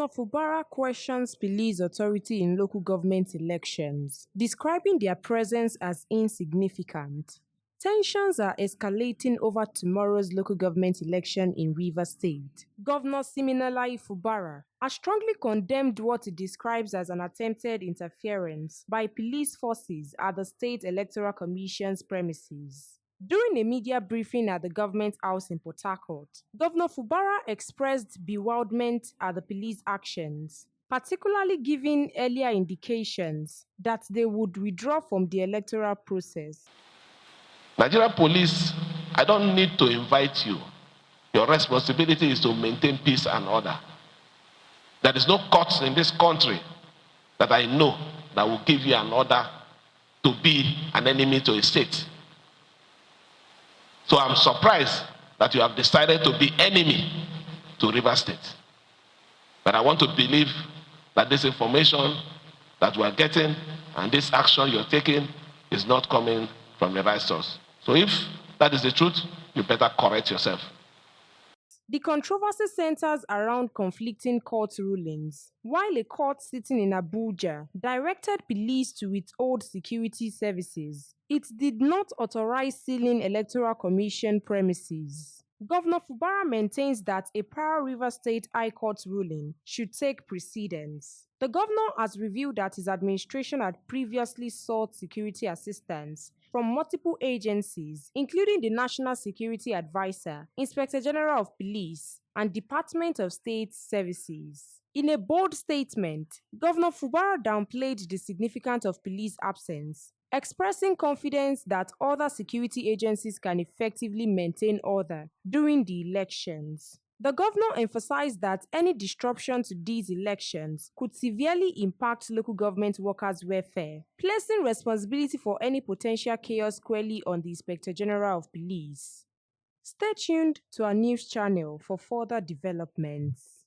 Governor Fubara questions police authority in local government elections, describing their presence as insignificant. Tensions are escalating over tomorrow's local government election in Rivers State. Governor Siminalayi Fubara has strongly condemned what he describes as an attempted interference by police forces at the State Electoral Commission's premises. During a media briefing at the Government House in Port Harcourt, Governor Fubara expressed bewilderment at the police actions, particularly giving earlier indications that they would withdraw from the electoral process. Nigerian police, I don't need to invite you. Your responsibility is to maintain peace and order. There is no court in this country that I know that will give you an order to be an enemy to a state. So I'm surprised that you have decided to be enemy to Rivers State. But I want to believe that this information that we are getting and this action you're taking is not coming from the right source. So if that is the truth, you better correct yourself. The controversy centers around conflicting court rulings. While a court sitting in Abuja directed police to withhold security services, it did not authorize sealing Electoral Commission premises. Governor Fubara maintains that a prior Rivers State High Court ruling should take precedence. The governor has revealed that his administration had previously sought security assistance from multiple agencies, including the National Security Advisor, Inspector General of Police, and Department of State Services. In a bold statement, Governor Fubara downplayed the significance of police absence, expressing confidence that other security agencies can effectively maintain order during the elections. The governor emphasized that any disruption to these elections could severely impact local government workers' welfare, placing responsibility for any potential chaos squarely on the Inspector General of Police. Stay tuned to our news channel for further developments.